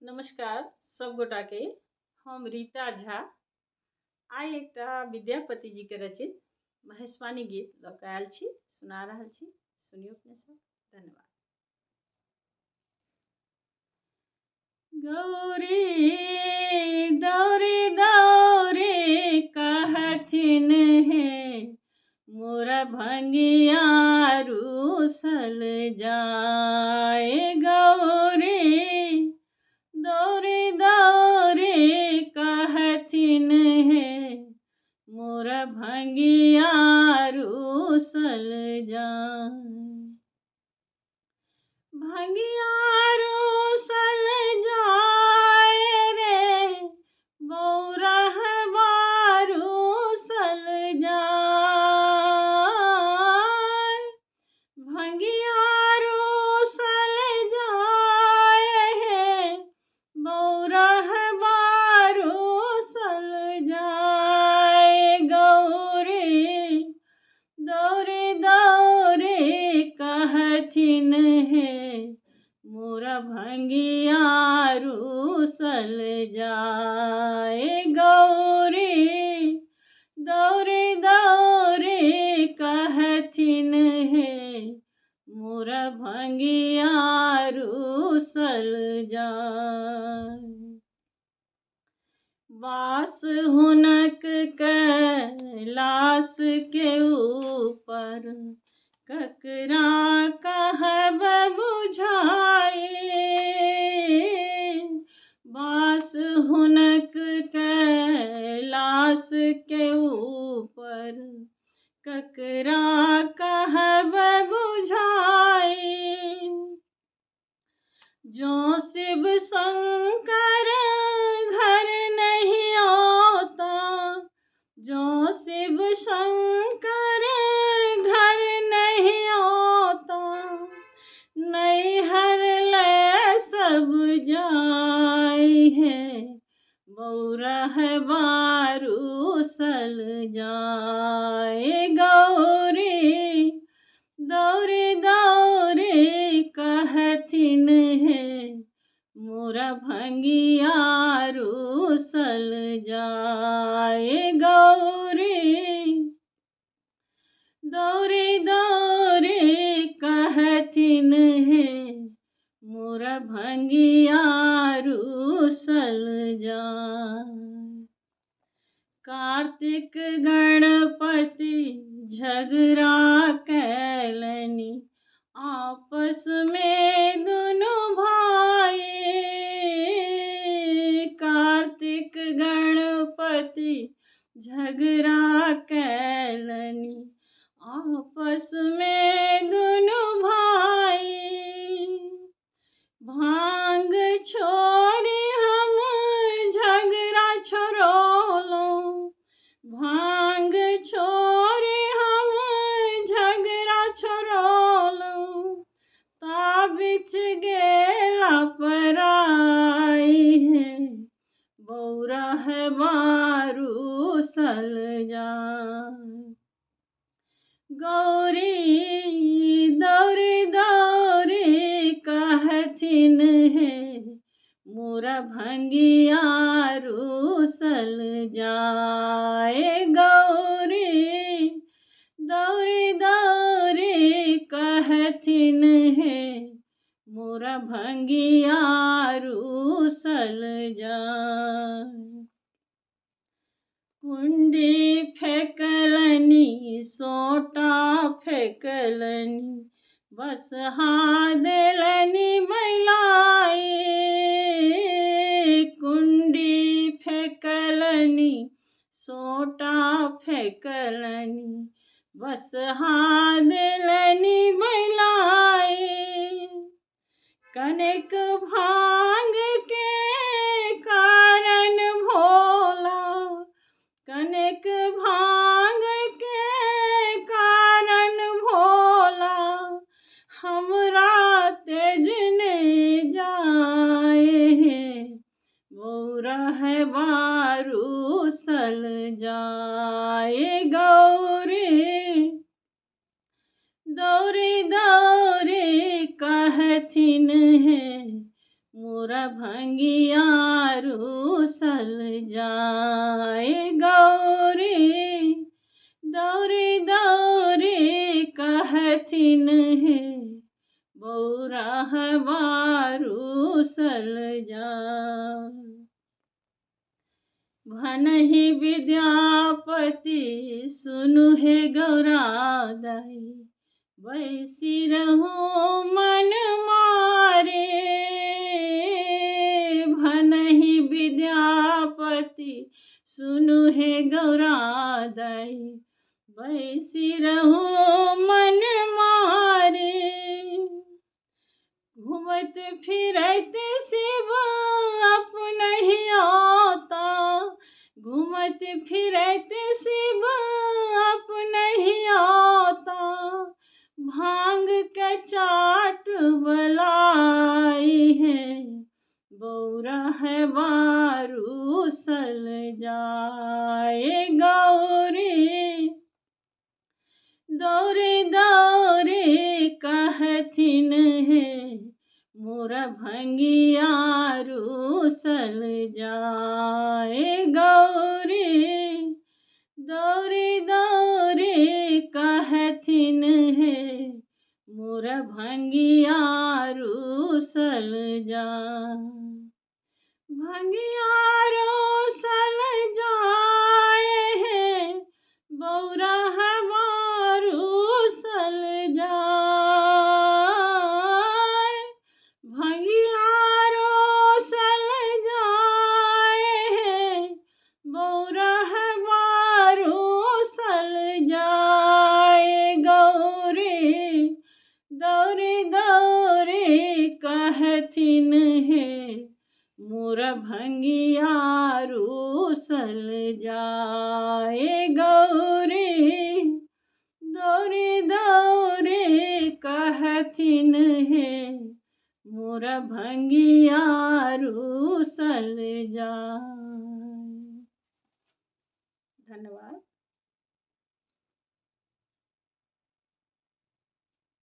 नमस्कार सब गोटा के। हम रीता झा आई एकटा विद्यापति जी के रचित महेशवाणी गीत लऽ कऽ आयल छी, सुना रहल छी। सुनियौ अपने सब। धन्यवाद। गौरी दौरे दौरे कहथिन हे मोरा भंगिया रूसल जाए। गौरी दौरे दौरे कहथिन हे मोरा भंगिया रूसल जाए। भंगिया रूसल जाए रे बौरहवा रूसल जाए। भंगिया रूसल जाए हे बौरहवा रूसल जाए। गौरी दौरे दौरे कहथिन हे मोरा भंगिया रूसल जाए। गौरी दौरे दौरे कहथिन हे मोरा भंगिया रूसल जाए। वास हुनक कैलाश के ऊपर ककरा कहब बुझाए। वास हुनक कैलाश के ऊपर ककरा कहब बुझाए। जो शिव शंकर घर नहीं आता, जो शिव शंकर घर नहीं आता, नैहर ले सब जाए है बौरहवा रूसल जाए। गौरी दौरे दौरे कहथिन हे मोरा भंगिया रूसल जाए। गौरी दौरे दौरे कहथिन हे मोरा भंगिया रूसल जाए। कार्तिक गणपति झगड़ा कैलनी आपस में दुनु भाई। कार्तिक गणपति झगड़ा कैलनी आपस में दुनु भाई। भांग छोड़ी हम झगड़ा छोड़लो, भांग छोड़ी हम झगड़ा छोड़लो, ताबिच गेला पराई है बौरहवा रूसल जाए। गौरी दौरे दौरे कहथिन हे मोरा भंगिया रूसल जाए। गौरी दौरे दौरे कहथिन हे मोरा भंगिया रूसल जाए। कुंडी फेंकलनी सोटा फेंकलनी बस देलनी बैलाए। कुंडी फेंकलनी सोटा फेंकलनी बस देलनी बैलाए। कनेक भांग के कारण भोला, कनेक भांग के कारण भोला हमरा तेज ने जाए है बौरहवा रूसल जाए। गौरी दौरे दौरे कहथिन है मोरा भंगिया रूसल जाए गौरी दौरे दौरे कहथिन है बौरा रूसल जाए भनहि विद्यापति सुनु हे गौरा दाई बैसी रहूं मन मारे भनहि विद्यापति सुनु हे गौरा दाई बैसी रहूं मन मारे घूमत फिरत शिव अपनहि आता घूमत फिरत शिव अपनहि आता भांग के चाट बलाई है बौरा है रूसल जाए गौरी दौरे दौरे कहथिन है मोरा भंगिया रूसल जाए गौरी दौरे दौरे कहथिन है मोरा भंगिया रूसल जाए भंगिया रूसल जाए है बौरा रूसल जाए भंगिया रूसल जाए है बौरा रूसल जाए गौरी दौरे दौरे कहथिन है मोरा भंगिया रूसल जाए गौरी दौरे दौरे कहथिन है मोरा भंगिया रूसल जाए। धन्यवाद।